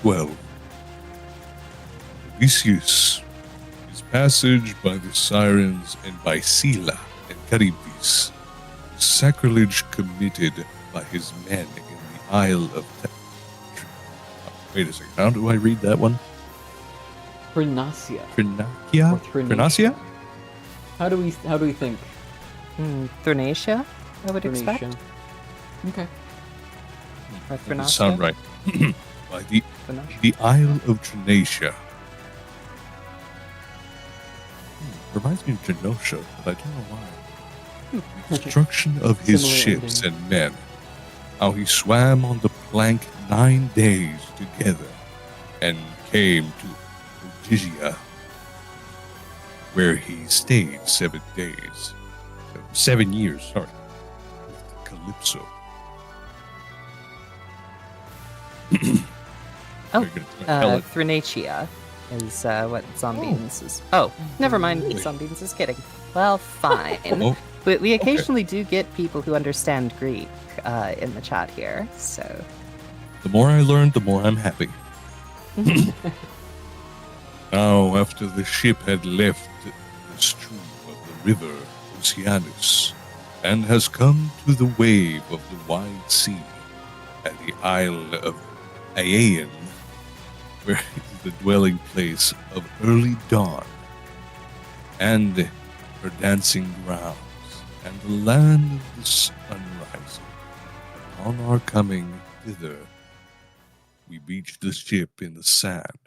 12. Odysseus, his passage by the Sirens and by Scylla and Charybdis, sacrilege committed by his men in the Isle of wait a second, how do I read that one? Trinacia. Trinacia? Or Trinacia. Trinacia? How do we think? Thrinacia, I would Trinacia. expect. Okay. Or That doesn't Thrinacia. sound right. By Thrinacia. the Isle of Trinacia. Reminds me of Genosha, but I don't know why. The destruction of his Similar ships ending. and men. How he swam on the plank 9 days together and came to ODYSSEY, where he stayed 7 days. 7 years, sorry. With Calypso. Oh, You're gonna tell it. Thrinacia is what Zombians is. Oh, never mind. Really? Zombians is kidding. Well, fine. Oh, But we occasionally do get people who understand Greek in the chat here, so. the more I learn, the more I'm happy. Now, after the ship had left the stream of the river Oceanus, and has come to the wave of the wide sea at the Isle of Aeaean, where is the dwelling place of early dawn, and her dancing grounds, and the land of the sun rising. Upon our coming thither, we beached the ship in the sand,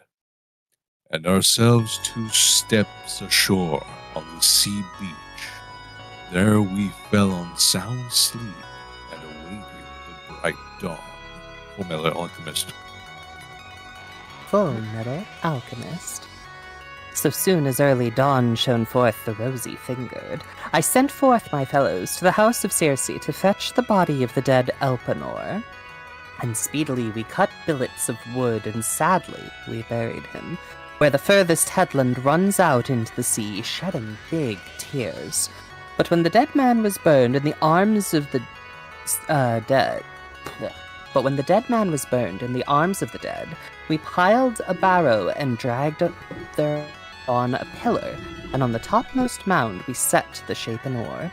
and ourselves 2 steps ashore on the sea beach. There we fell on sound sleep and awaited the bright dawn. Full Metal Alchemist. Full Metal Alchemist. So soon as early dawn shone forth the rosy-fingered, I sent forth my fellows to the house of Circe to fetch the body of the dead Elpenor. And speedily we cut billets of wood, and sadly we buried him, where the furthest headland runs out into the sea, shedding big tears. But when the dead man was burned in the arms of the dead... But when the dead man was burned in the arms of the dead, we piled a barrow and dragged up there on a pillar, and on the topmost mound we set the shapen oar.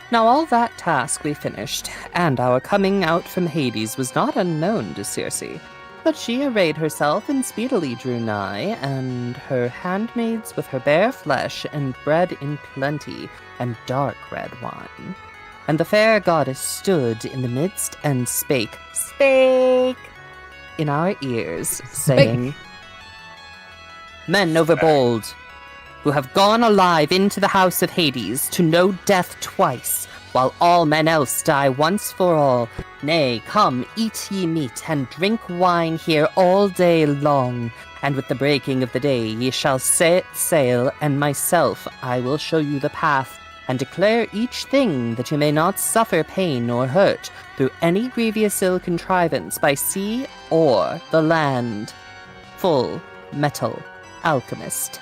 Now all that task we finished, and our coming out from Hades was not unknown to Circe. But she arrayed herself and speedily drew nigh, and her handmaids with her bare flesh and bread in plenty, and dark red wine. And the fair goddess stood in the midst and spake in our ears, saying, Men overbold, who have gone alive into the house of Hades to know death twice, while all men else die once for all. Nay, come, eat ye meat, and drink wine here all day long. And with the breaking of the day ye shall set sail, and myself I will show you the path, and declare each thing that you may not suffer pain or hurt through any grievous ill contrivance by sea or the land. Full Metal Alchemist.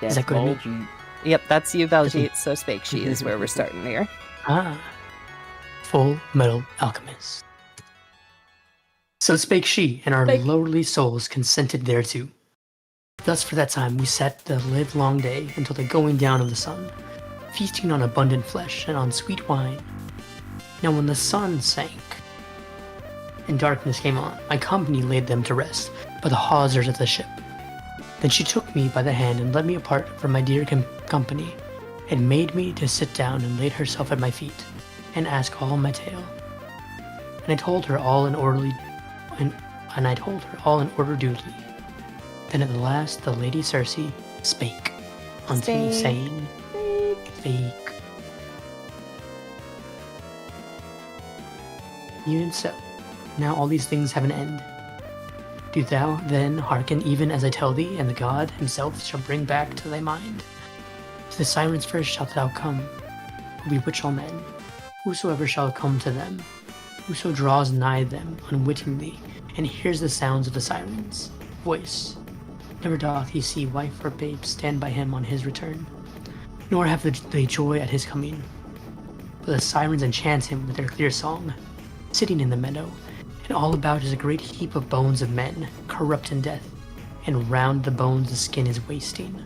Is that good to me? Baljeet. Yep, that's you, Baljeet, so spake she is where we're starting here. Ah. Full Metal Alchemist. So spake she, and our lowly souls consented thereto. Thus for that time we sat the livelong day until the going down of the sun, feasting on abundant flesh and on sweet wine. Now when the sun sank and darkness came on, my company laid them to rest by the hawsers of the ship. Then she took me by the hand and led me apart from my dear company, and made me to sit down and laid herself at my feet, and asked all my tale. And I told her all in orderly, and I told her all in order duly. Then at the last the lady Circe spake unto me, saying, Spake. Even so, now all these things have an end. Do thou then hearken even as I tell thee, and the god himself shall bring back to thy mind. To the sirens first shalt thou come, who bewitch all men, whosoever shall come to them, whoso draws nigh them unwittingly, and hears the sounds of the sirens' voice. Never doth he see wife or babe stand by him on his return, nor have they joy at his coming. But but the sirens enchant him with their clear song. Sitting in the meadow, and all about is a great heap of bones of men, corrupt in death, and round the bones the skin is wasting.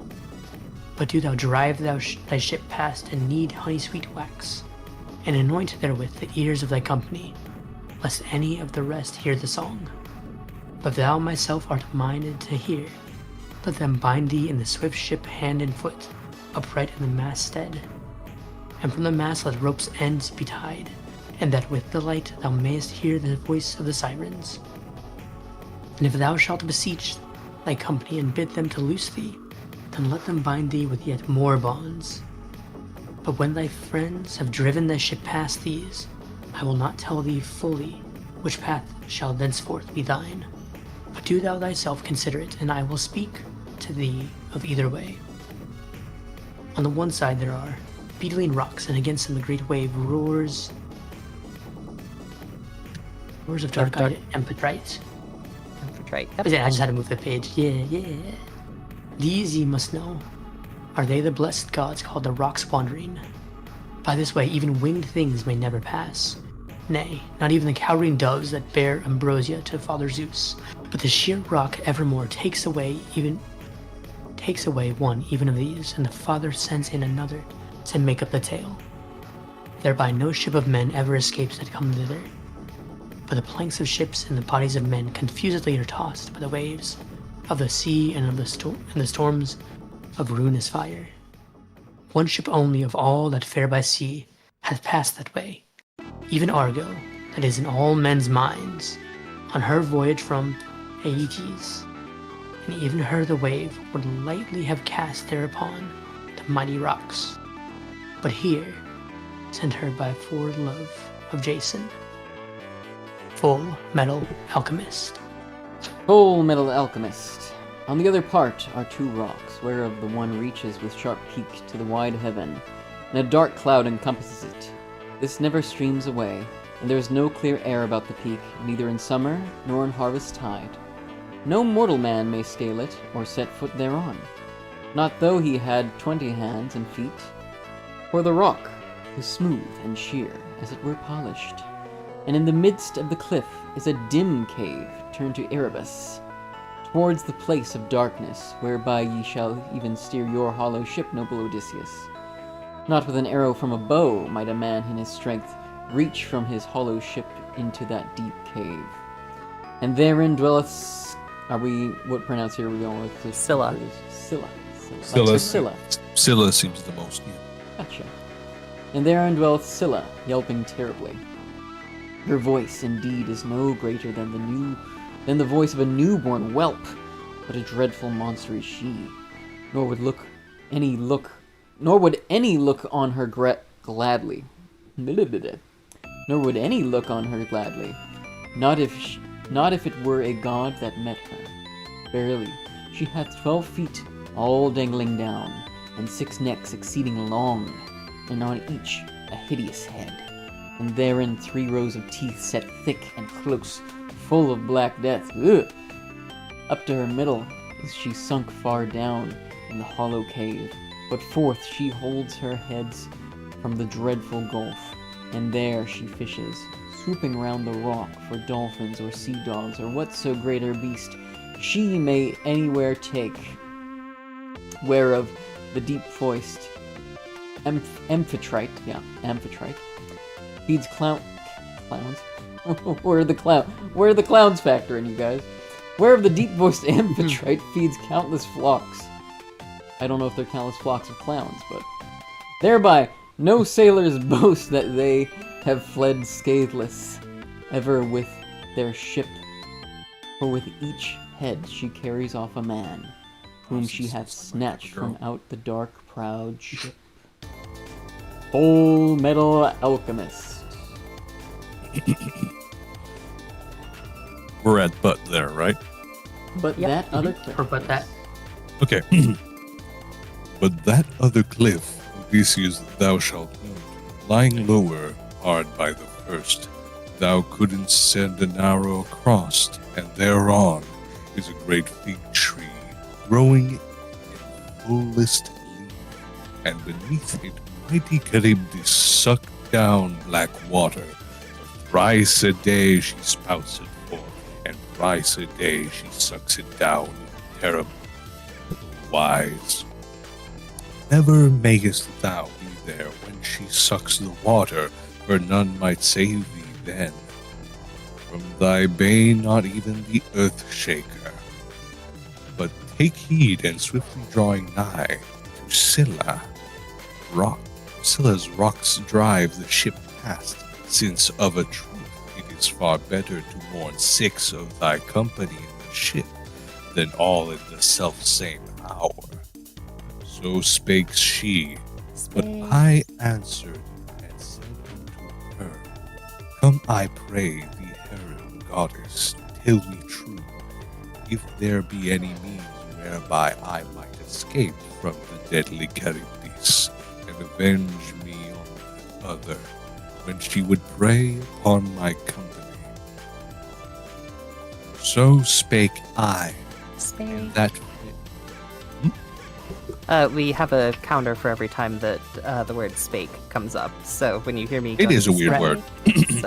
But do thou drive thy ship past, and knead honey-sweet wax, and anoint therewith the ears of thy company, lest any of the rest hear the song. But thou myself art minded to hear, let them bind thee in the swift ship hand and foot, upright in the masthead. And from the mast let rope's ends be tied, and that with the light thou mayest hear the voice of the sirens. And if thou shalt beseech thy company and bid them to loose thee, then let them bind thee with yet more bonds. But when thy friends have driven thy ship past these, I will not tell thee fully which path shall thenceforth be thine. But do thou thyself consider it, and I will speak to thee of either way. On the one side there are beetling rocks, and against them the great wave roars of dark-eyed amphitrite. Amphitrite. But yeah, I just had to move the page. Yeah. These, ye must know, are they the blessed gods called the rocks wandering. By this way even winged things may never pass. Nay, not even the cowering doves that bear ambrosia to Father Zeus. But the sheer rock evermore takes away one even of these, and the Father sends in another to make up the tale. Thereby no ship of men ever escapes that come thither. But the planks of ships and the bodies of men confusedly are tossed by the waves of the sea and of the storms of ruinous fire. One ship only of all that fare by sea hath passed that way, even Argo, that is in all men's minds, on her voyage from Aeetes, and even her the wave would lightly have cast thereupon the mighty rocks. But here, sent her by forward love of Jason, Full Metal Alchemist. Full Metal Alchemist. On the other part are two rocks, whereof the one reaches with sharp peak to the wide heaven, and a dark cloud encompasses it. This never streams away, and there is no clear air about the peak, neither in summer nor in harvest tide. No mortal man may scale it, or set foot thereon, not though he had 20 hands and feet. For the rock is smooth and sheer, as it were polished, and in the midst of the cliff is a dim cave turned to Erebus, towards the place of darkness, whereby ye shall even steer your hollow ship, noble Odysseus. Not with an arrow from a bow might a man in his strength reach from his hollow ship into that deep cave. And therein dwelleth... what pronunciation are we going with? Scylla. Scylla. Scylla seems the most. Gotcha. And therein dwelleth Scylla, yelping terribly. Her voice, indeed, is no greater than the voice of a newborn whelp, but a dreadful monster is she. Nor would any look on her gladly. Nor would any look on her gladly, not if it were a god that met her. Verily, she hath 12 feet, all dangling down, and 6 necks exceeding long, and on each a hideous head, and therein 3 rows of teeth set thick and close, full of black death. Ugh! Up to her middle is she sunk far down in the hollow cave, but forth she holds her heads from the dreadful gulf, and there she fishes, swooping round the rock for dolphins or sea dogs or whatso greater beast she may anywhere take, whereof the deep-voiced amphitrite feeds clowns. Where are the clowns factor in, you guys? Whereof the deep-voiced amphitrite feeds countless flocks. I don't know if they're countless flocks of clowns, but thereby no sailors boast that they have fled scatheless ever with their ship, for with each head she carries off a man, whom she hath snatched from out the dark proud ship. Full Metal Alchemist. We're at but there, right? But Yep. that other cliff. Or but that. Okay. But that other cliff, Odysseus, thou shalt note, lying lower, hard by the first, thou couldn't send an arrow across, and thereon is a great fig tree, growing in fullest leaf, and beneath it mighty Charybdis suck down black water. Thrice a day she spouts it forth, and thrice a day she sucks it down. Terrible, wise. Never mayest thou be there when she sucks the water, for none might save thee then. From thy bane not even the earth shaker. But take heed and swiftly drawing nigh to Scylla. Scylla's rocks drive the ship past, since of a truth it is far better to mourn 6 of thy company in the ship than all in the self-same hour. So spake she, but I answered and said unto her, Come, I pray thee, Heron goddess, tell me true, if there be any means whereby I might escape from the deadly Charybdis, and avenge me on that other, when she would prey upon my company. So spake I, and that we have a counter for every time that the word spake comes up. So when you hear me, It is a weird word. It's,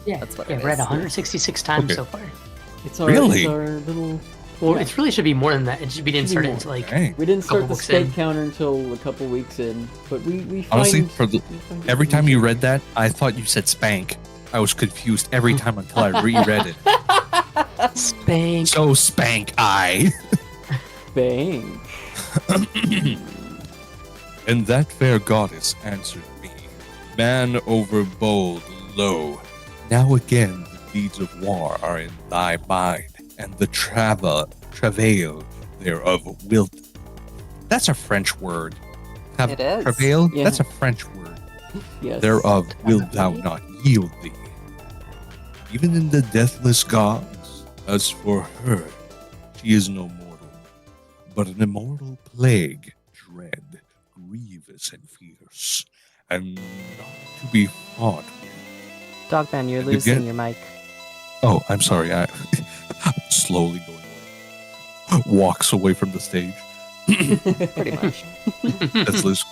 Yeah, that's what yeah, it read is. 166 times Okay. so far. It's our, Really? it's our little. Well, Yeah. it really should be more than that. It should be didn't Should be start more. until like Dang. We didn't start couple the books steak in. counter until a couple weeks in, but we find. Honestly, for the, we find it Every time you easier. read that, I thought you said spank. I was confused every time until I reread it. spank. So spank I. Bang. And that fair goddess answered me, Man overbold, lo, now again the deeds of war are in thy mind, and the travail thereof wilt. That's a French word. It is. Travail? Yeah. That's a French word. Yes. Thereof wilt thou not yield thee. Even in the deathless gods, as for her, she is no mortal, but an immortal plague, dread, grievous and fierce, and not to be fought with. Dogman, you're And losing again- your mic. Oh, I'm sorry, I'm slowly going away. Walks away from the stage. Pretty much. That's Liz.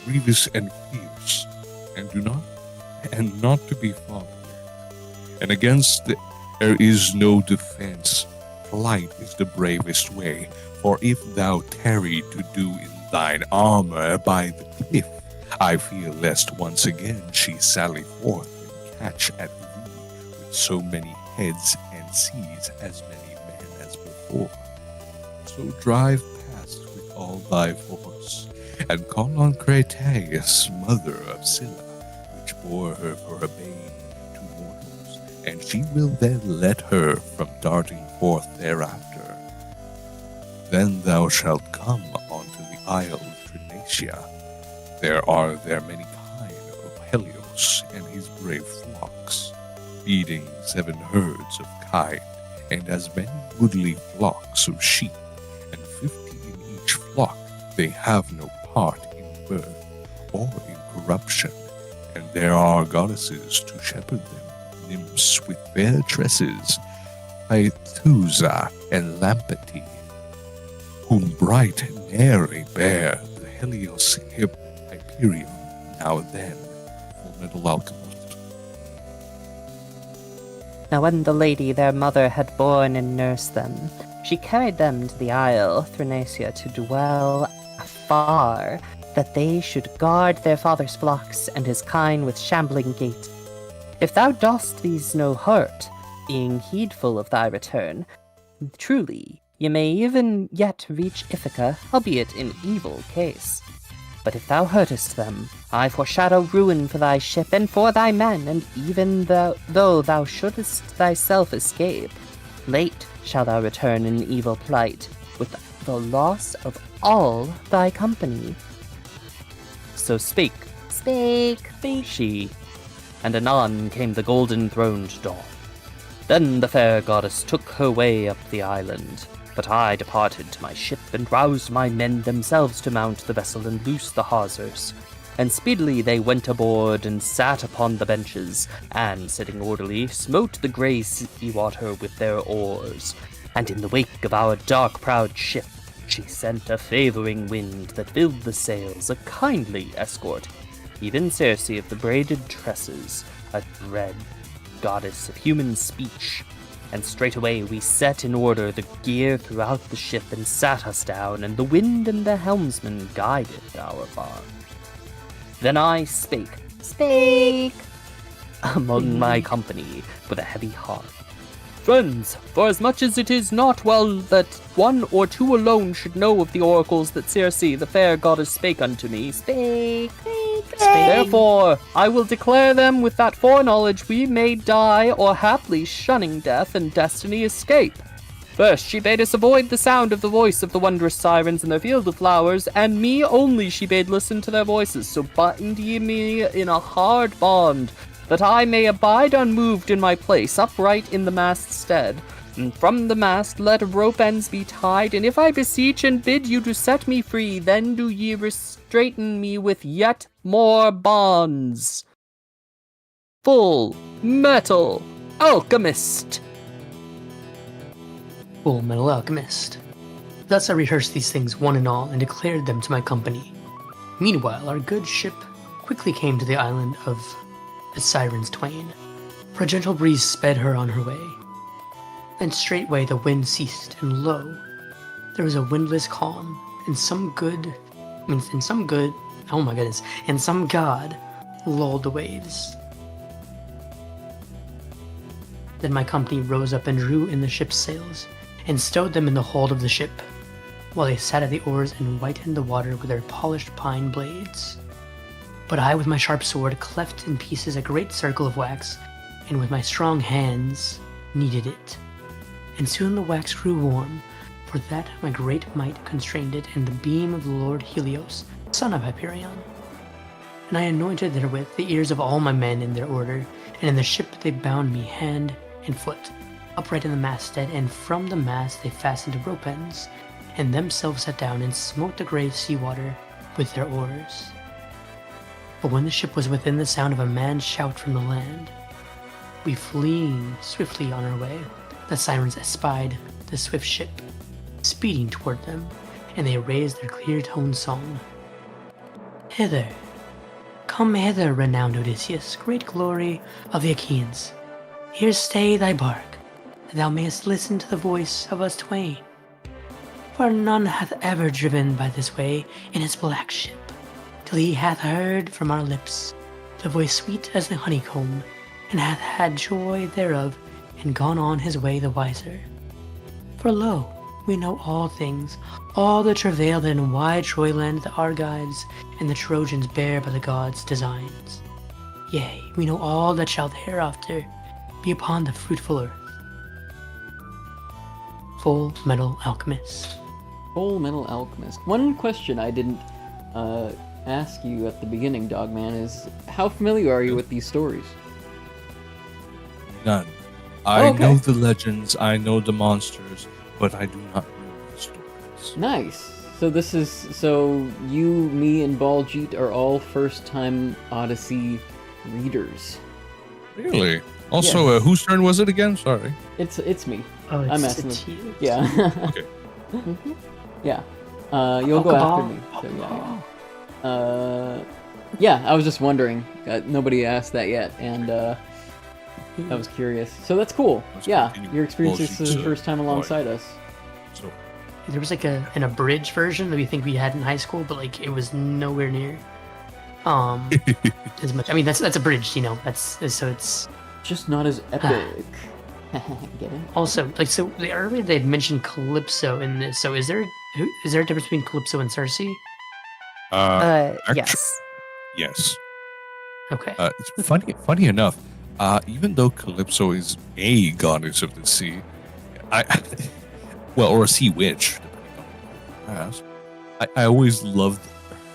Grievous and fierce, and not to be fought with. And against there is no defense. Flight is the bravest way. For if thou tarry to do in thine armor by the cliff, I fear lest once again she sally forth and catch at thee with so many heads and seize as many men as before. So drive past with all thy force, and call on Crataeis, mother of Scylla, which bore her for a bane to mortals, and she will then let her from darting forth thereafter. Then thou shalt come unto the isle of Trinacia. There are there many kine of Helios and his brave flocks, feeding 7 herds of kine, and as many goodly flocks of sheep, and 50 in each flock. They have no part in birth or in corruption, and there are goddesses to shepherd them, nymphs with fair tresses, Aethusa and Lampete, whom bright Nere bear the Helios Hyperion, now then, Full Metal Alchemist. Now when the lady their mother had borne and nursed them, she carried them to the isle Thrinacia to dwell afar, that they should guard their father's flocks and his kine with shambling gait. If thou dost these no hurt, being heedful of thy return, truly ye may even yet reach Ithaca, albeit in evil case. But if thou hurtest them, I foreshadow ruin for thy ship and for thy men, and even though thou shouldest thyself escape, late shall thou return in evil plight, with the loss of all thy company. So spake she, and anon came the golden-throned dawn. Then the fair goddess took her way up the island, but I departed to my ship and roused my men themselves to mount the vessel and loose the hawsers. And speedily they went aboard and sat upon the benches, and, sitting orderly, smote the grey sea water with their oars. And in the wake of our dark-prowed ship, she sent a favouring wind that filled the sails, a kindly escort, Even Circe of the braided tresses, a dread goddess of human speech. And straightway we set in order the gear throughout the ship and sat us down, and the wind and the helmsman guided our bark. Then I spake among my company with a heavy heart. Friends, for as much as it is not well that one or two alone should know of the oracles that Circe, the fair goddess, spake unto me, therefore I will declare them with that foreknowledge we may die, or haply shunning death and destiny escape. First she bade us avoid the sound of the voice of the wondrous sirens in their field of flowers, and me only she bade listen to their voices, so bind ye me in a hard bond, that I may abide unmoved in my place, upright in the mast's stead. And from the mast let rope ends be tied, and if I beseech and bid you to set me free, then do ye restrain me with yet more bonds. Full Metal Alchemist. Full Metal Alchemist. Thus I rehearsed these things one and all, and declared them to my company. Meanwhile, our good ship quickly came to the island of the Sirens Twain, for a gentle breeze sped her on her way. Then straightway the wind ceased, and lo, there was a windless calm, and some god lulled the waves. Then my company rose up and drew in the ship's sails, and stowed them in the hold of the ship, while they sat at the oars and whitened the water with their polished pine blades. But I with my sharp sword cleft in pieces a great circle of wax, and with my strong hands kneaded it. And soon the wax grew warm, for that my great might constrained it in the beam of the Lord Helios, son of Hyperion. And I anointed therewith the ears of all my men in their order, and in the ship they bound me hand and foot, upright in the masthead, and from the mast they fastened rope ends, and themselves sat down and smote the grey sea water with their oars. But when the ship was within the sound of a man's shout from the land, we fleeing swiftly on our way, the sirens espied the swift ship, speeding toward them, and they raised their clear-toned song. Hither, come hither, renowned Odysseus, great glory of the Achaeans. Here stay thy bark, that thou mayest listen to the voice of us twain. For none hath ever driven by this way in his black ship, till he hath heard from our lips the voice sweet as the honeycomb, and hath had joy thereof, and gone on his way the wiser. For lo, we know all things, all the travail in wide Troyland the Argives and the Trojans bear by the gods' designs. Yea, we know all that shall hereafter be upon the fruitful earth. Full Metal Alchemist. Full Metal Alchemist. One question I didn't ask you at the beginning, Dogman, is how familiar are you with these stories? None. I Okay. know the legends, I know the monsters, but I do not know the stories. Nice. So you, me, and Baljeet are all first-time Odyssey readers. Really? Also, Yes. whose turn was it again? Sorry. It's me. Oh, I'm it's asking. it's you. Yeah. Okay. Yeah. You'll go after Pokeball. me. So yeah. Yeah, I was just wondering. Nobody asked that yet, and I was curious. So that's cool. Let's Yeah, continue. your experience is Well, the first time alongside us. So, There was like an abridged version that we think we had in high school, but like it was nowhere near as much. I mean, that's abridged, you know. That's so it's Just not as epic. Get it? also like so. Earlier they had mentioned Calypso in this. So is there a difference between Calypso and Circe? actu- Yes. yes. Okay. It's funny enough, even though Calypso is a goddess of the sea, or a sea witch, depending on who you ask, I always loved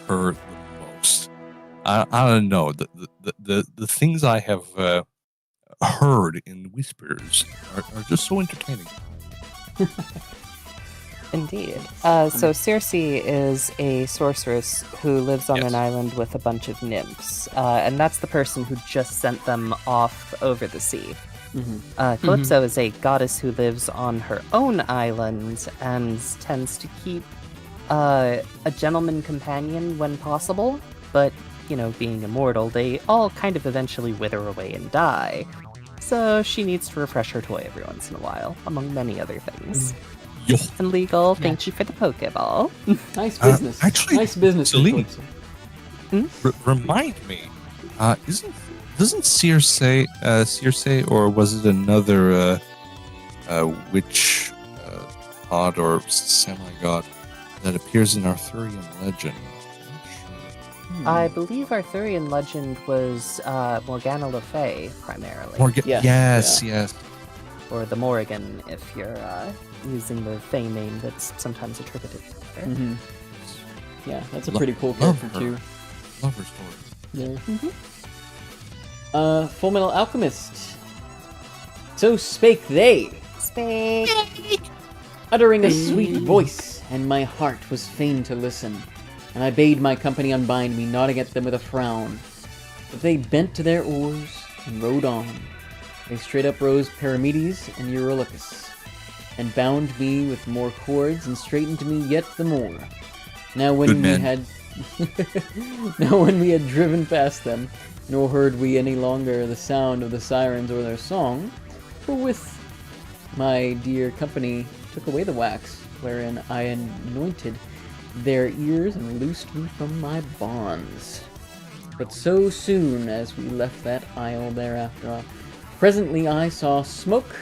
her the most. I don't know, the things I have heard in whispers are just so entertaining. Indeed. So Circe is a sorceress who lives on Yes. an island with a bunch of nymphs, and that's the person who just sent them off over the sea. Calypso is a goddess who lives on her own island and tends to keep a gentleman companion when possible, but being immortal, they all kind of eventually wither away and die. So she needs to refresh her toy every once in a while, among many other things. Yo. And Legal, thank you for the Pokeball. Nice business. actually, nice business. Celine. Eclipse. Remind me, doesn't Circe, or was it another witch god or semi-god that appears in Arthurian legend? I'm not I believe Arthurian legend was Morgana Le Fay, primarily. sure. Yes, Yes. Or the Morrigan, if you're using the Fey name that's sometimes attributed to her. Mm-hmm. Yeah, that's a Lo- pretty cool love character her. too. Love her story. Yeah. Full Metal Alchemist. So spake they, uttering a sweet voice, and my heart was fain to listen. And I bade my company unbind me, nodding at them with a frown. But they bent to their oars and rowed on. They straight up rose Paramedes and Eurylochus, and bound me with more cords, and straightened me yet the more. Now when Good we men. had now when we had driven past them, nor heard we any longer the sound of the sirens or their song, for with my dear company took away the wax, wherein I anointed their ears and loosed me from my bonds. But so soon as we left that isle thereafter, presently I saw smoke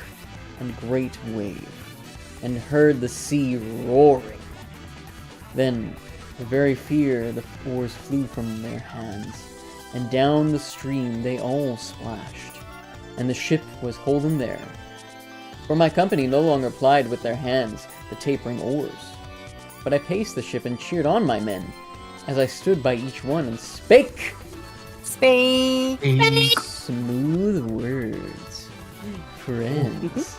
and great wave, and heard the sea roaring. Then, for very fear, the oars flew from their hands, and down the stream they all splashed, and the ship was holden there. For my company no longer plied with their hands the tapering oars, but I paced the ship and cheered on my men, as I stood by each one and spake smooth words. Friends,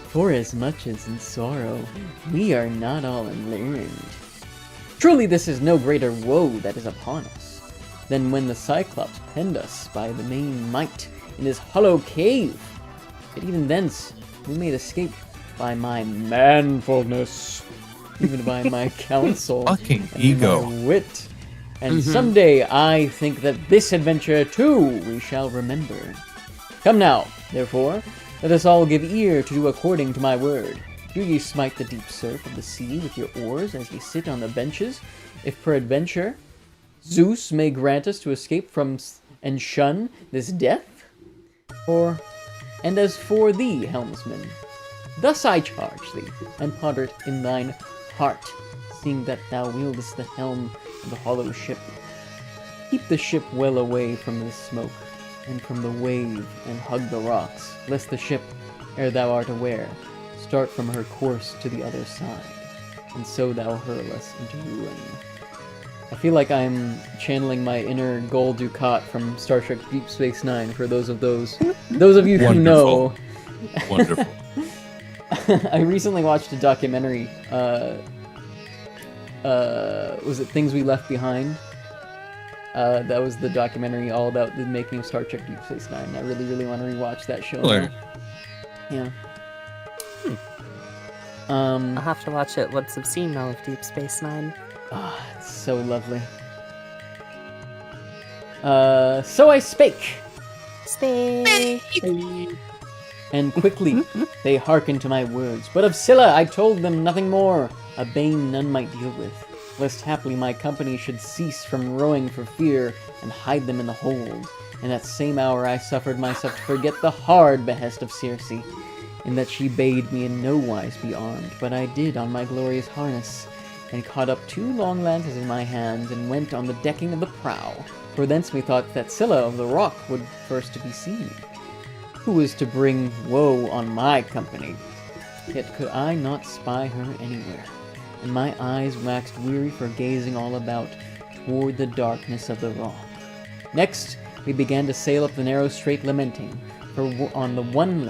for as much as in sorrow, we are not all unlearned. Truly this is no greater woe that is upon us, than when the Cyclops penned us by the main might in his hollow cave. But even thence we made escape by my manfulness, even by my counsel Fucking and ego. my wit. And someday I think that this adventure too we shall remember. Come now, therefore, let us all give ear to do according to my word. Do ye smite the deep surf of the sea with your oars as ye sit on the benches, if peradventure Zeus may grant us to escape from and shun this death? And as for thee, helmsman, thus I charge thee, and ponder it in thine heart, seeing that thou wieldest the helm of the hollow ship. Keep the ship well away from the smoke, and from the wave, and hug the rocks, lest the ship, ere thou art aware, start from her course to the other side, and so thou hurl us into ruin. I feel like I'm channeling my inner Gul Dukat from Star Trek Deep Space Nine, for those of you who know. Wonderful. I recently watched a documentary, was it Things We Left Behind? That was the documentary all about the making of Star Trek Deep Space Nine. I really, really want to rewatch that show Hello. now. Yeah. I'll have to watch it once I've seen all of Deep Space Nine. Ah, it's so lovely. So I spake, and quickly they hearkened to my words. But of Scylla I told them nothing more, a bane none might deal with, lest haply my company should cease from rowing for fear, and hide them in the hold. In that same hour I suffered myself to forget the hard behest of Circe, in that she bade me in no wise be armed, but I did on my glorious harness, and caught up 2 long lances in my hands, and went on the decking of the prow, for thence methought that Scylla of the rock would first to be seen, who was to bring woe on my company. Yet could I not spy her anywhere, and my eyes waxed weary for gazing all about toward the darkness of the rock. Next we began to sail up the narrow strait, lamenting, for on the one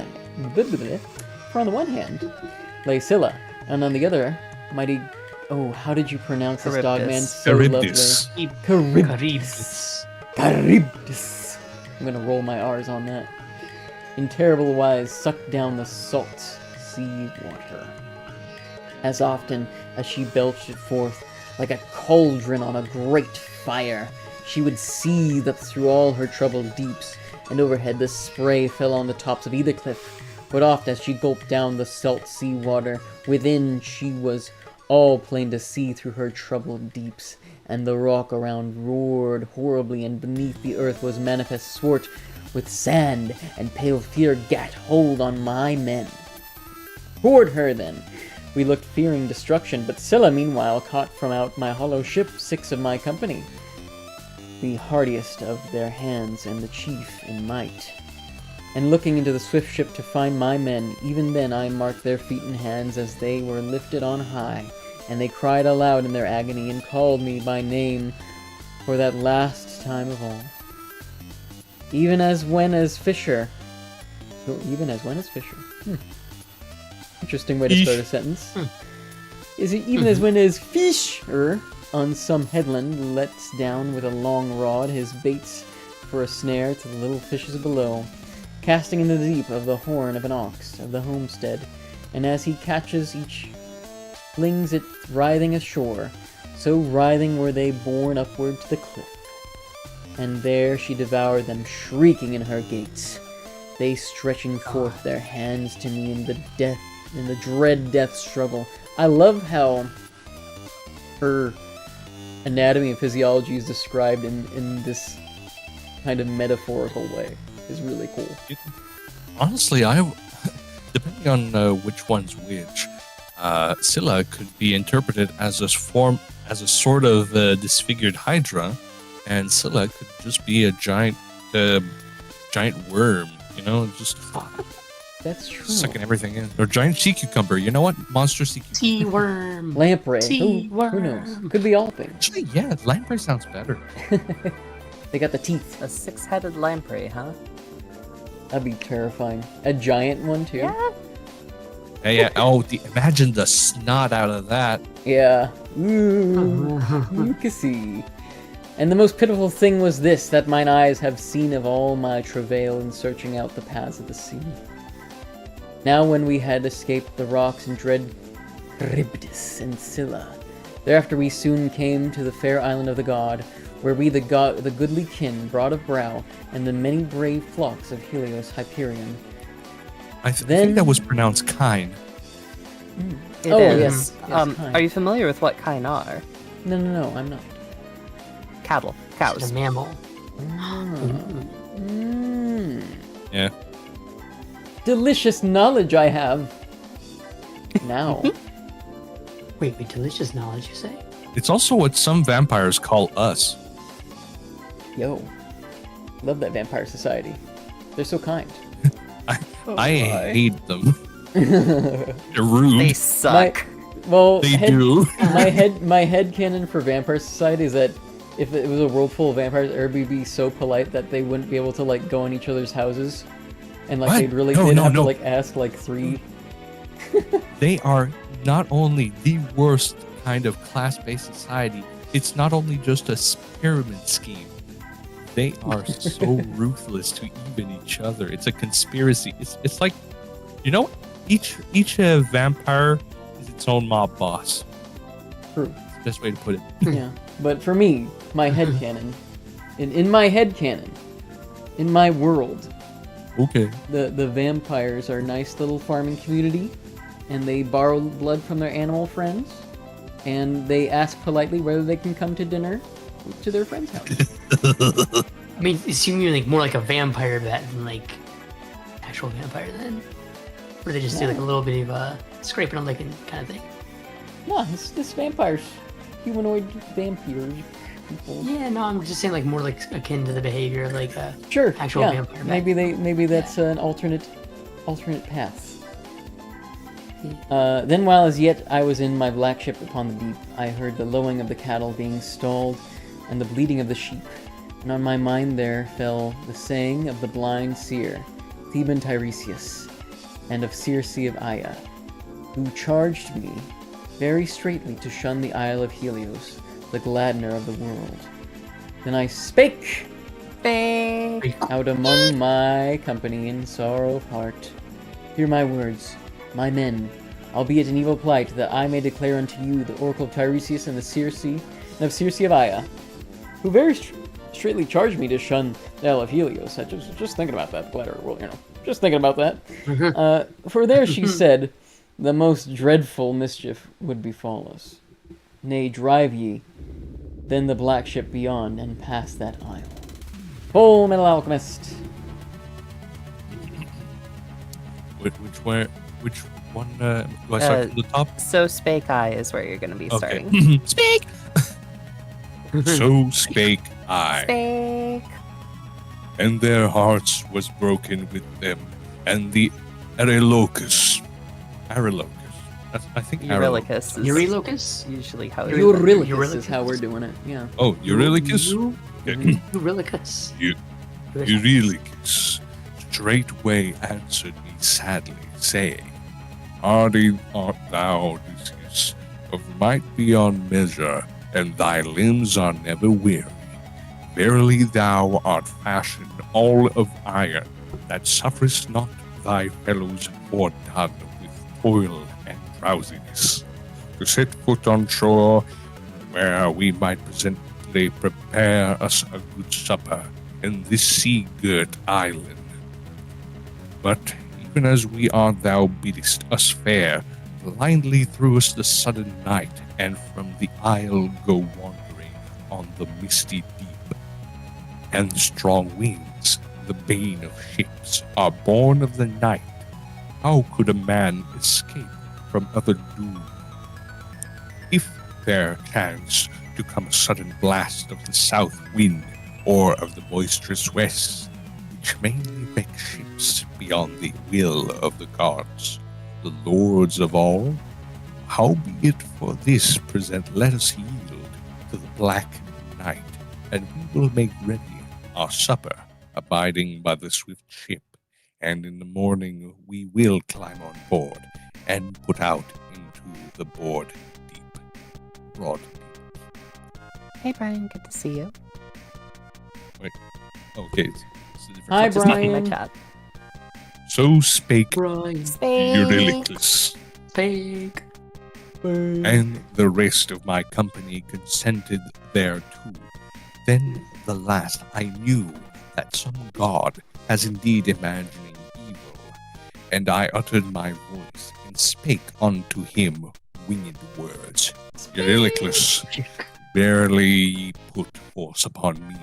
hand lay Scylla, and on the other mighty... Oh, how did you pronounce this dog, man? So Charybdis. lovely. Charybdis. Charybdis. I'm gonna roll my R's on that. In terrible wise sucked down the salt sea water. As often as she belched it forth like a cauldron on a great fire, she would seethe up through all her troubled deeps, and overhead the spray fell on the tops of either cliff. But oft as she gulped down the salt sea water, within she was all plain to see through her troubled deeps, and the rock around roared horribly, and beneath the earth was manifest swart with sand, and pale fear gat hold on my men. Toward her then we looked, fearing destruction, but Scylla meanwhile caught from out my hollow ship 6 of my company, the hardiest of their hands, and the chief in might. And looking into the swift ship to find my men, even then I marked their feet and hands as they were lifted on high, and they cried aloud in their agony, and called me by name for that last time of all. Even as when as Fisher. Interesting way to start a sentence. Is it even as when as Fisher on some headland lets down with a long rod his baits for a snare to the little fishes below, casting in the deep of the horn of an ox of the homestead, and as he catches each flings it writhing ashore, so writhing were they borne upward to the cliff. And there she devoured them, shrieking in her gates, they stretching forth their hands to me in the dread death struggle. I love how her anatomy and physiology is described in this kind of metaphorical way. Is really cool. Honestly, depending on which one's which, Scylla could be interpreted as a sort of disfigured Hydra, and Scylla could just be a giant worm, just That's true. sucking everything in. Or giant sea cucumber. You know what? Monster sea cucumber. Sea worm. Lamprey. Sea Who worm. knows? Could be all things. Actually, yeah, lamprey sounds better. They got the teeth. A 6-headed lamprey, huh? That'd be terrifying. A giant one too. Yeah. Yeah. Oh, imagine the snot out of that. Yeah. Ooh. You can see. And the most pitiful thing was this, that mine eyes have seen of all my travail in searching out the paths of the sea. Now when we had escaped the rocks and dread Charybdis and Scylla, thereafter we soon came to the fair island of the god, where we the goodly kin, broad of brow, and the many brave flocks of Helios Hyperion. I think that was pronounced kine. It Oh, is. yes, kine. Are you familiar with what kine are? No, I'm not. Cattle. It's Cows. a mammal. Yeah. Delicious knowledge I have. Now. Wait, delicious knowledge, you say? It's also what some vampires call us. Yo. Love that Vampire Society. They're so kind. I hate them. They're rude. They suck. They do. my head canon for Vampire Society is that if it was a world full of vampires, everybody would be so polite that they wouldn't be able to go in each other's houses, and What? they'd No. have to ask 3. They are not only the worst kind of class-based society, it's not only just a pyramid scheme. They are so ruthless to even each other. It's a conspiracy. It's like, each vampire is its own mob boss. True. It's the best way to put it. Yeah, but for me, my head canon, in my head canon, in my world, Okay. the vampires are a nice little farming community, and they borrow blood from their animal friends, and they ask politely whether they can come to dinner to their friend's house. I mean, it seems more like a vampire bat than actual vampire then. Or they just do a little bit of scraping on licking kind of thing. No, this vampires, humanoid vampires, people. Yeah, no, I'm just saying more akin to the behavior of Sure, actual yeah. vampire bat. Maybe that's an alternate path. Then while as yet I was in my black ship upon the deep, I heard the lowing of the cattle being stalled, and the bleating of the sheep. And on my mind there fell the saying of the blind seer, Theban Tiresias, and of Circe of Aia, who charged me very straitly to shun the isle of Helios, the gladdener of the world. Then I spake out among my company in sorrow of heart. Hear my words, my men, albeit in evil plight, that I may declare unto you the oracle of Tiresias and the Circe, and of Circe of Aia, who very straightly charged me to shun the Isle of Helios. I just thinking about that, Bladder. Well, just thinking about that. For there, she said, the most dreadful mischief would befall us. Nay, drive ye, then the black ship beyond, and past that isle. Full Metal Alchemist. Which one do I start from the top? So spake I is where you're going to be starting. Okay. Speak! So spake I, Spake. And their hearts was broken with them, and the Arilocus. I think Eurylochus is Eurylochus? usually how it's Eurylochus is how we're doing it, yeah. Oh, Eurylochus? Okay. Eurylochus. Eurylochus straightway answered me sadly, saying, Hardy art thou, Odysseus, of might beyond measure, and thy limbs are never weary. Verily thou art fashioned all of iron, that sufferest not thy fellows o'erdone with toil and drowsiness, to set foot on shore, where we might presently prepare us a good supper in this sea-girt island. But even as we are, thou biddest us fare, blindly through us the sudden night, and from the isle go wandering on the misty deep. And strong winds, the bane of ships, are born of the night. How could a man escape from other doom? If there chance to come a sudden blast of the south wind, or of the boisterous west, which mainly wreck ships beyond the will of the gods, the lords of all, howbeit for this present let us yield to the black night, and we will make ready our supper, abiding by the swift ship, and in the morning we will climb on board, and put out into the broad deep. Hey Brian, good to see you. Okay. It's a different Hi, context. Just looking at my Brian. chat. So spake Brian. Eurylochus, Fake. and the rest of my company consented thereto. Then the last I knew that some god has indeed imagining evil, and I uttered my voice and spake unto him winged words. Eurylochus, verily ye put force upon me,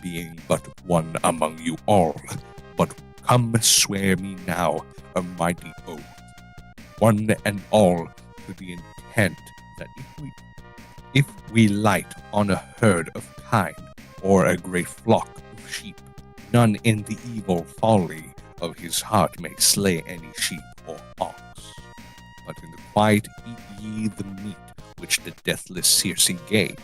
being but one among you all. But come swear me now a mighty oath, one and all, to the intent that if we light on a herd of kine, or a great flock of sheep, none in the evil folly of his heart may slay any sheep or ox. But in the quiet eat ye the meat which the deathless Circe gave.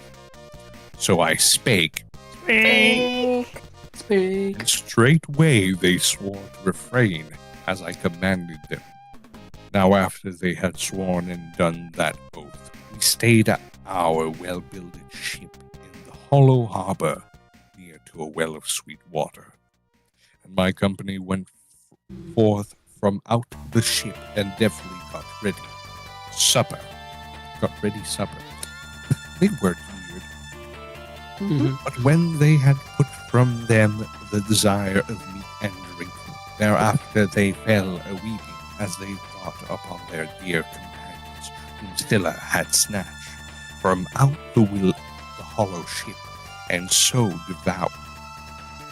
So I spake, Spake. Speak. and straightway they swore to refrain, as I commanded them. Now after they had sworn and done that oath, we stayed our well-builded ship in the hollow harbor, near to a well of sweet water. And my company went forth from out the ship, and deftly got ready supper. They weren't weird. But when they had put from them the desire of meat and drink, thereafter they fell a-weeping, as they thought upon their dear companions, whom Scylla had snatched from out the hollow ship, and so devoured.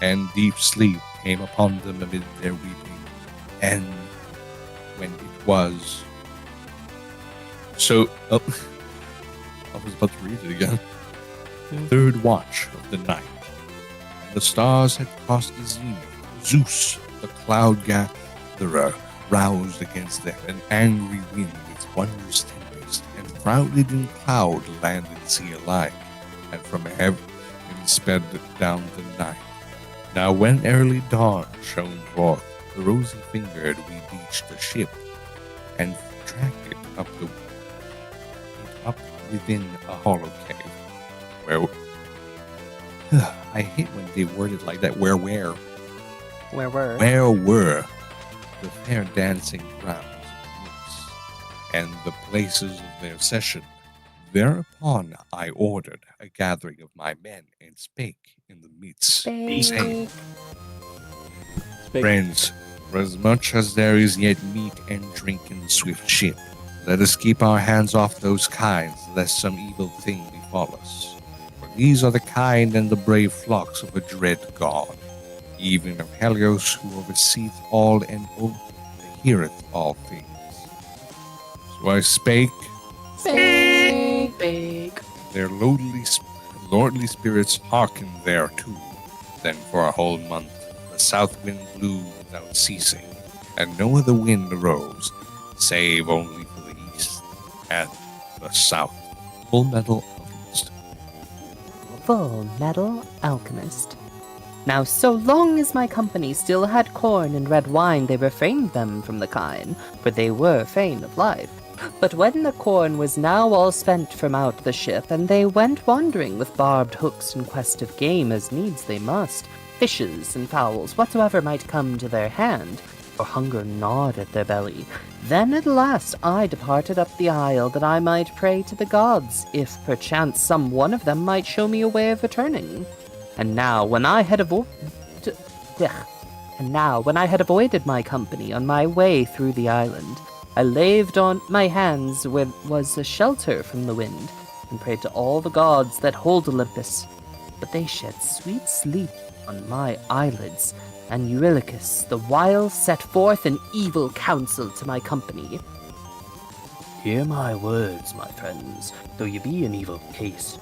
And deep sleep came upon them amid their weeping, and when it was so, I was about to read it again. The third watch of the night, and the stars had crossed the zenith. Zeus, the cloud gatherer, roused against them an angry wind with wondrous tempest, and crowded in cloud, land and sea alike, and from heaven sped down the night. Now when early dawn shone forth, the rosy-fingered we beached the ship, and dragged it up within a hollow cave, where I hate when they word it like that. Where were the fair dancing grounds of Greece, and the places of their session, Thereupon I ordered a gathering of my men and spake in the midst, saying, Friends, for as much as there is yet meat and drink in the swift ship, let us keep our hands off those kinds, lest some evil thing befall us. For these are the kind and the brave flocks of a dread god, even of Helios, who overseeth all and heareth all things. So I spake, their lordly spirits hearkened thereto. Then for a whole month the south wind blew without ceasing, and no other wind arose, save only for the east and the south. Full Metal Alchemist. Full Metal Alchemist. Now, so long as my company still had corn and red wine, they refrained them from the kine, for they were fain of life. But when the corn was now all spent from out the ship, and they went wandering with barbed hooks in quest of game, as needs they must, fishes and fowls, whatsoever might come to their hand, for hunger gnawed at their belly, then at last I departed up the isle, that I might pray to the gods, if perchance some one of them might show me a way of returning. And now, when I had avoided my company on my way through the island, I laved on my hands where was a shelter from the wind, and prayed to all the gods that hold Olympus. But they shed sweet sleep on my eyelids, and Eurylochus the while set forth an evil counsel to my company. Hear my words, my friends, though ye be in evil case.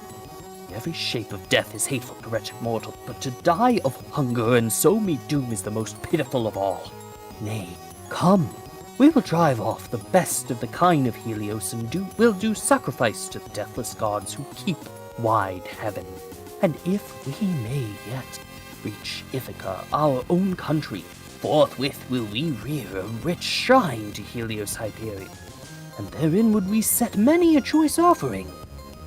Every shape of death is hateful to wretched mortal, but to die of hunger and so meet doom is the most pitiful of all. Nay, come, we will drive off the best of the kine of Helios, and will do sacrifice to the deathless gods who keep wide heaven. And if we may yet reach Ithaca, our own country, forthwith will we rear a rich shrine to Helios Hyperion, and therein would we set many a choice offering.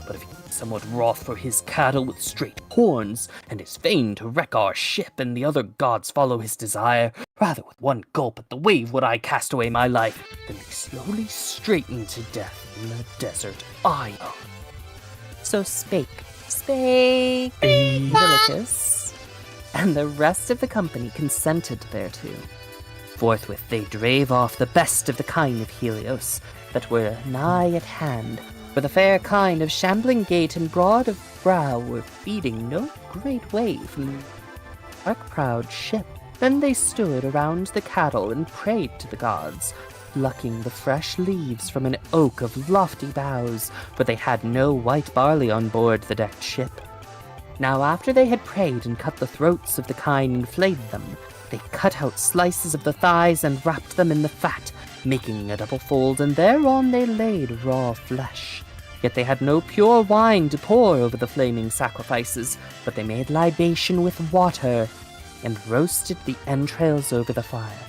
But if he is somewhat wroth for his cattle with straight horns, and is fain to wreck our ship, and the other gods follow his desire, rather with one gulp at the wave would I cast away my life, than be slowly straitened to death in the desert isle. So spake Eurylochus, and the rest of the company consented thereto. Forthwith they drave off the best of the kine of Helios, that were nigh at hand, for the fair kine of shambling gait and broad of brow were feeding no great way from the dark-prowed ship. Then they stood around the cattle and prayed to the gods, plucking the fresh leaves from an oak of lofty boughs, for they had no white barley on board the decked ship. Now after they had prayed and cut the throats of the kine and flayed them, they cut out slices of the thighs and wrapped them in the fat, making a double fold, and thereon they laid raw flesh. Yet they had no pure wine to pour over the flaming sacrifices, but they made libation with water, and roasted the entrails over the fire.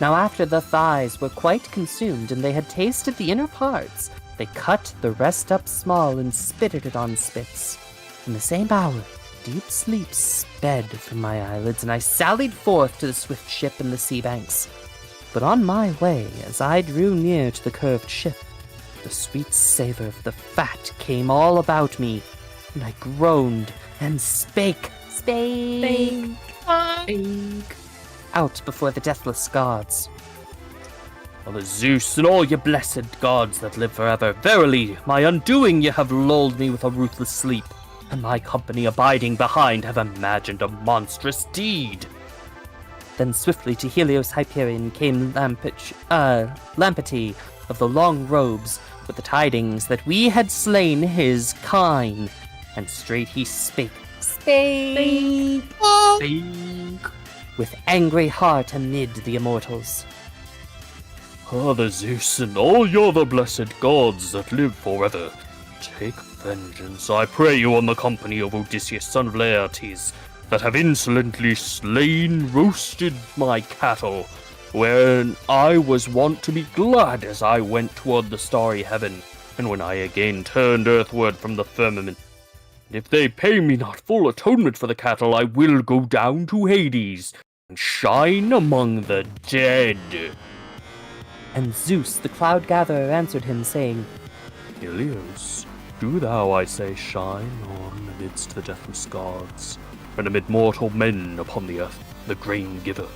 Now after the thighs were quite consumed, and they had tasted the inner parts, they cut the rest up small and spitted it on spits. In the same hour, deep sleep sped from my eyelids, and I sallied forth to the swift ship in the sea banks. But on my way, as I drew near to the curved ship, the sweet savor of the fat came all about me, and I groaned and spake out before the deathless gods. Father Zeus and all ye blessed gods that live forever, verily, my undoing ye have lulled me with a ruthless sleep, and my company abiding behind have imagined a monstrous deed. Then swiftly to Helios Hyperion came Lampetie of the long robes, with the tidings that we had slain his kine, and straight he spake with angry heart amid the immortals. Father Zeus and all ye other blessed gods that live forever, take vengeance, I pray you, on the company of Odysseus, son of Laertes, that have insolently roasted my cattle, wherein I was wont to be glad as I went toward the starry heaven, and when I again turned earthward from the firmament. And if they pay me not full atonement for the cattle, I will go down to Hades, and shine among the dead. And Zeus, the cloud gatherer, answered him, saying, Helios, Do thou, I say, shine on amidst the deathless gods, and amid mortal men upon the earth, the grain giver.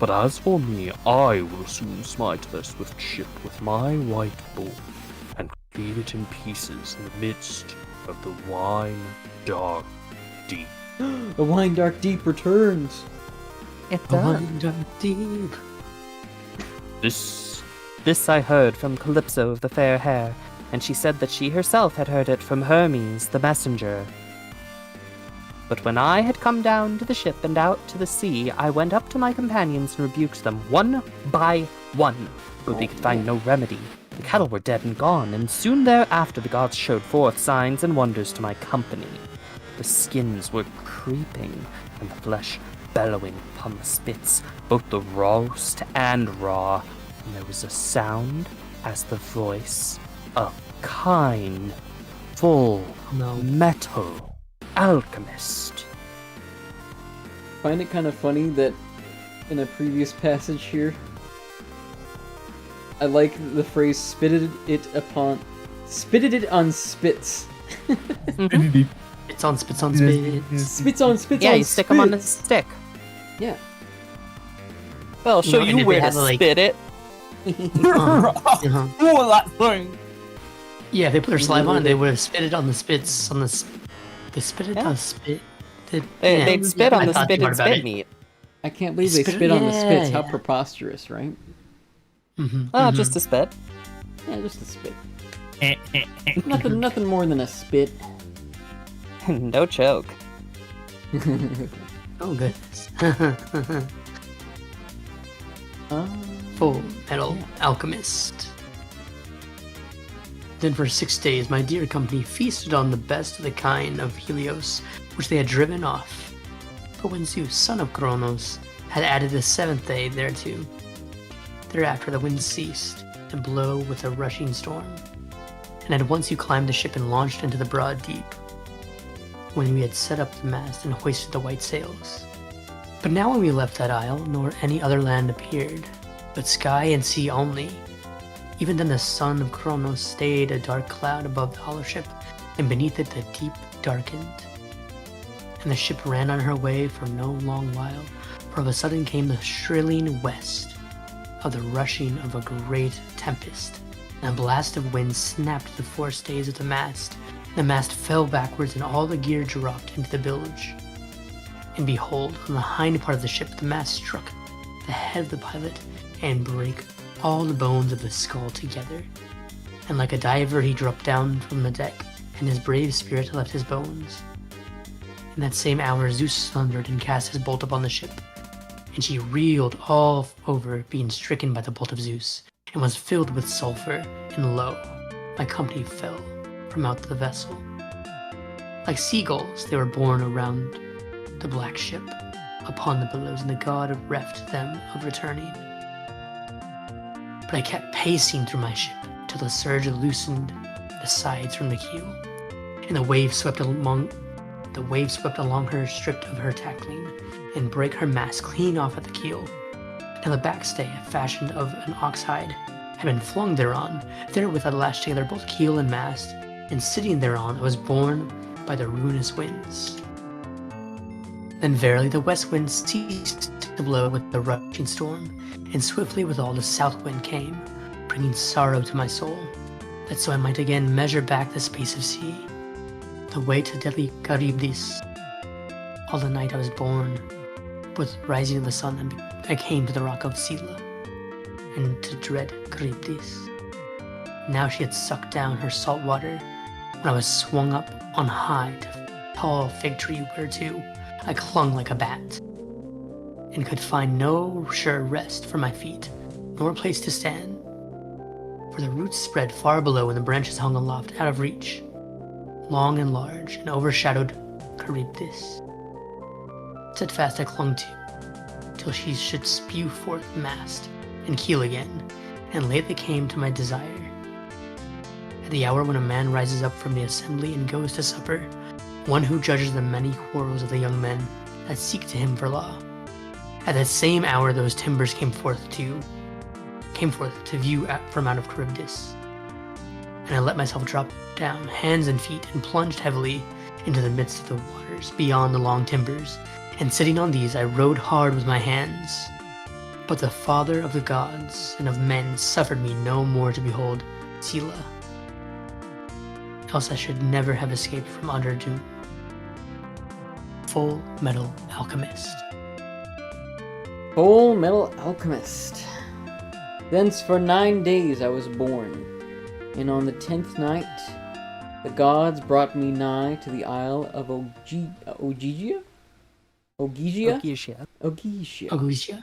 But as for me, I will soon smite their swift ship with my white bull, and cleave it in pieces in the midst of the wine dark deep. The wine dark deep returns. It The does. wine dark deep. This I heard from Calypso of the fair hair, and she said that she herself had heard it from Hermes, the messenger. But when I had come down to the ship and out to the sea, I went up to my companions and rebuked them one by one, but we could find no remedy. The cattle were dead and gone, and soon thereafter the gods showed forth signs and wonders to my company. The skins were creeping, and the flesh bellowing upon the spits, both the roast and raw, and there was a sound as the voice of kind, full No. metal alchemist. Find it kind of funny that in a previous passage here, I like the phrase spitted it on spits. It's on spits on spits. Spits on spits Yeah, on you stick them on a spits. stick. Yeah. Well, I'll You show know, and you if where they to had, like- spit it. Uh-huh. Oh, that thing! Yeah, if they put their saliva on it, they would have spit it on the spits on the. They spit it Yeah. on spit. They'd spit on I the thought spit too and hard about spit it. meat. I can't believe they Spit- spit on the spits. How yeah. preposterous, right? Mm-hmm, Oh, just a spit. Yeah, just a spit. Nothing more than a spit. No choke. Oh goodness. Uh, Full Metal Yeah. Alchemist. Then for 6 days, my dear company feasted on the best of the kind of Helios, which they had driven off. But when Zeus, son of Kronos, had added the 7th day thereto, thereafter the wind ceased to blow with a rushing storm, and at once you climbed the ship and launched into the broad deep, when we had set up the mast and hoisted the white sails. But now when we left that isle, nor any other land appeared, but sky and sea only. Even then the son of Kronos stayed a dark cloud above the hollow ship, and beneath it the deep darkened. And the ship ran on her way for no long while, for of a sudden came the shrilling west of the rushing of a great tempest, and a blast of wind snapped the forestays of the mast. The mast fell backwards, and all the gear dropped into the bilge. And behold, on the hind part of the ship, the mast struck the head of the pilot and brake all the bones of the skull together. And like a diver, he dropped down from the deck, and his brave spirit left his bones. In that same hour, Zeus thundered and cast his bolt upon the ship, and she reeled all over, being stricken by the bolt of Zeus, and was filled with sulfur. And lo, my company fell from out the vessel. Like seagulls, they were borne around the black ship upon the billows, and the god reft them of returning. But I kept pacing through my ship till the surge loosened the sides from the keel, and the wave swept along her, stripped of her tackling, and brake her mast clean off at the keel. And the backstay, fashioned of an ox hide, had been flung thereon. Therewith I lashed together both keel and mast, and sitting thereon I was borne by the ruinous winds. Then verily the west wind ceased to blow with the rushing storm, and swiftly withal the south wind came, bringing sorrow to my soul, that so I might again measure back the space of sea, the way to deadly Charybdis. All the night I was borne with rising of the sun, and I came to the rock of Scylla, and to dread Charybdis. Now she had sucked down her salt water, when I was swung up on high to tall fig tree, whereto I clung like a bat, and could find no sure rest for my feet, nor place to stand, for the roots spread far below and the branches hung aloft out of reach, long and large, and overshadowed Charybdis. Steadfast I clung to, till she should spew forth mast and keel again, and late they came to my desire. At the hour when a man rises up from the assembly and goes to supper, one who judges the many quarrels of the young men that seek to him for law. At that same hour those timbers came forth to view from out of Charybdis. and I let myself drop down, hands and feet, and plunged heavily into the midst of the waters beyond the long timbers, and sitting on these I rowed hard with my hands. But the Father of the gods and of men suffered me no more to behold Sela, else I should never have escaped from under doom. Full Metal Alchemist. Full Metal Alchemist. Thence for 9 days I was born, and on the 10th night the gods brought me nigh to the isle of Ogygia? Ogygia? Ogysia. Ogygia. Ogysia?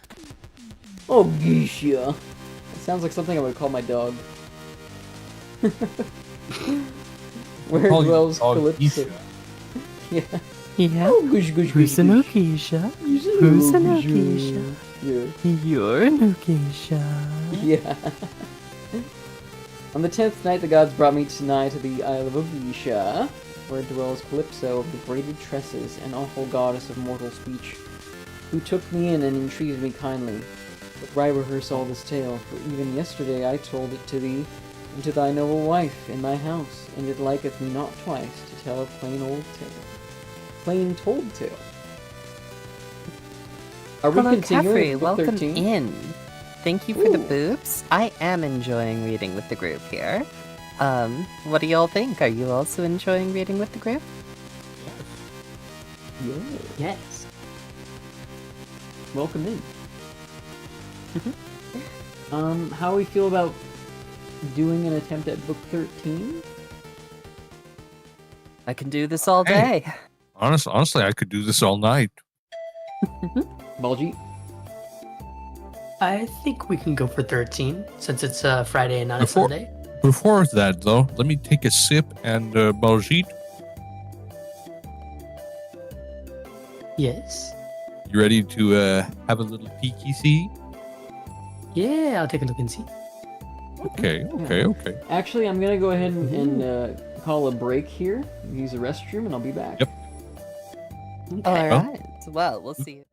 Ogygia. It sounds like something I would call my dog. Where Call you dwells dog Calypso. Isha. Yeah. Yeah. Oh, gush, gush, Who's gush, an gush. Ogysia? Who's an Who's an Ogysia? Ogysia? Yeah. You're an Ogysia. Yeah. On the 10th night, the gods brought me nigh to the isle of Ogysia, where dwells Calypso of the braided tresses, an awful goddess of mortal speech, who took me in and entreated me kindly. But why rehearse all this tale? For even yesterday I told it to thee, and to thy noble wife in thy house, and it liketh me not twice to tell a plain old tale. Plain told tale. Are we Hello, continuing Caffrey. with book Welcome 13? in. Thank you for the Ooh. boobs. I am enjoying reading with the group here. What do y'all think? Are you also enjoying reading with the group? Yeah. Yes. Welcome in. How we feel about doing an attempt at book 13? I can do this all Hey. day. Honestly, I could do this all night. Baljeet? I think we can go for 13, since it's Friday and not Before- a Sunday. Before that, though, let me take a sip and Baljeet, Yes. you ready to have a little peeky see? Yeah, I'll take a look and see. Okay. Actually, I'm gonna go ahead and call a break here, use the restroom, and I'll be back. Yep. All right. Well, we'll see you.